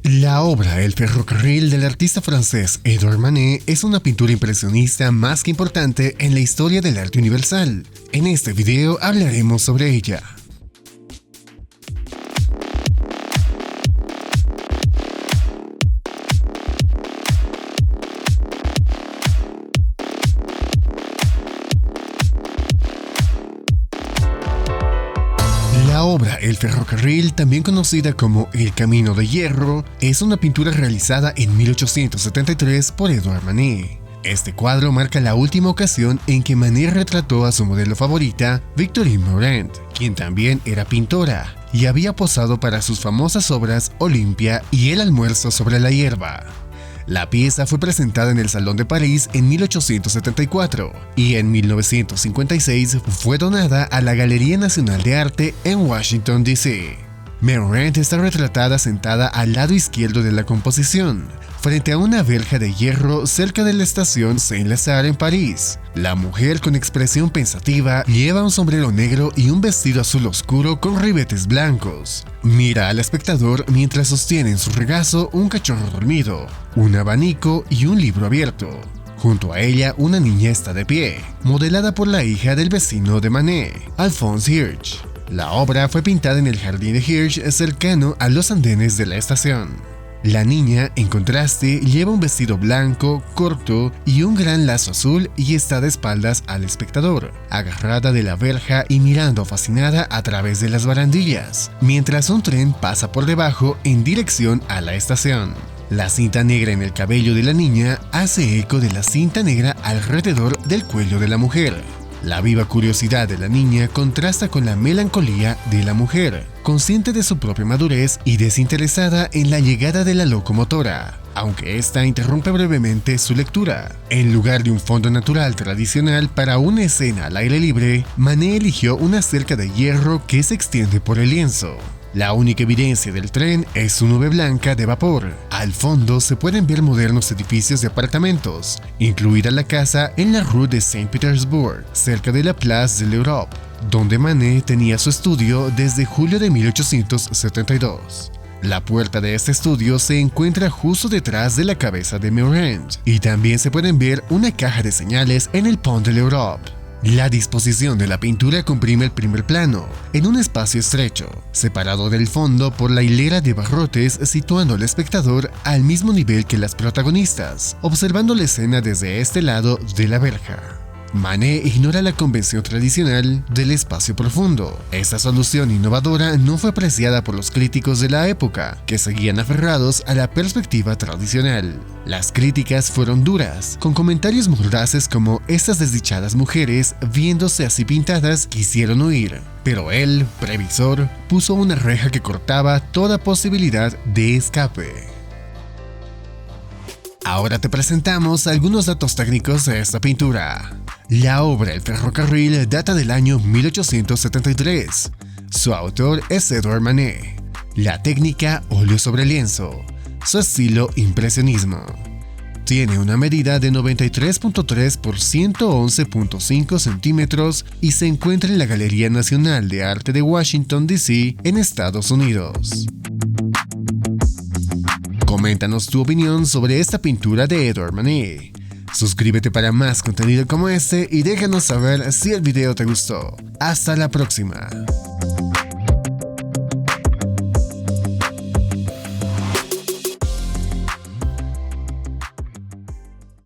La obra El ferrocarril del artista francés Edouard Manet es una pintura impresionista más que importante en la historia del arte universal. En este video hablaremos sobre ella. La obra El ferrocarril, también conocida como El camino de hierro, es una pintura realizada en 1873 por Edouard Manet. Este cuadro marca la última ocasión en que Manet retrató a su modelo favorita, Victorine Meurent, quien también era pintora, y había posado para sus famosas obras Olimpia y El almuerzo sobre la hierba. La pieza fue presentada en el Salón de París en 1874 y en 1956 fue donada a la Galería Nacional de Arte en Washington, D.C. Meurent está retratada sentada al lado izquierdo de la composición, frente a una verja de hierro cerca de la estación Saint-Lazare en París. La mujer, con expresión pensativa, lleva un sombrero negro y un vestido azul oscuro con ribetes blancos. Mira al espectador mientras sostiene en su regazo un cachorro dormido, un abanico y un libro abierto. Junto a ella, una niña está de pie, modelada por la hija del vecino de Manet, Alphonse Hirsch. La obra fue pintada en el jardín de Hirsch, cercano a los andenes de la estación. La niña, en contraste, lleva un vestido blanco, corto y un gran lazo azul y está de espaldas al espectador, agarrada de la verja y mirando fascinada a través de las barandillas, mientras un tren pasa por debajo en dirección a la estación. La cinta negra en el cabello de la niña hace eco de la cinta negra alrededor del cuello de la mujer. La viva curiosidad de la niña contrasta con la melancolía de la mujer, consciente de su propia madurez y desinteresada en la llegada de la locomotora, aunque esta interrumpe brevemente su lectura. En lugar de un fondo natural tradicional para una escena al aire libre, Manet eligió una cerca de hierro que se extiende por el lienzo. La única evidencia del tren es su nube blanca de vapor. Al fondo se pueden ver modernos edificios de apartamentos, incluida la casa en la Rue de Saint-Pétersbourg, cerca de la Place de l'Europe, donde Manet tenía su estudio desde julio de 1872. La puerta de este estudio se encuentra justo detrás de la cabeza de Meurent, y también se pueden ver una caja de señales en el Pont de l'Europe. La disposición de la pintura comprime el primer plano, en un espacio estrecho, separado del fondo por la hilera de barrotes, situando al espectador al mismo nivel que las protagonistas, observando la escena desde este lado de la verja. Manet ignora la convención tradicional del espacio profundo. Esta solución innovadora no fue apreciada por los críticos de la época, que seguían aferrados a la perspectiva tradicional. Las críticas fueron duras, con comentarios mordaces como "estas desdichadas mujeres, viéndose así pintadas, quisieron huir". Pero él, previsor, puso una reja que cortaba toda posibilidad de escape. Ahora te presentamos algunos datos técnicos de esta pintura. La obra El ferrocarril data del año 1873. Su autor es Edouard Manet. La técnica, óleo sobre lienzo. Su estilo, impresionismo. Tiene una medida de 93.3 por 111.5 centímetros y se encuentra en la Galería Nacional de Arte de Washington, D.C., en Estados Unidos. Coméntanos tu opinión sobre esta pintura de Edouard Manet. Suscríbete para más contenido como este y déjanos saber si el video te gustó. Hasta la próxima.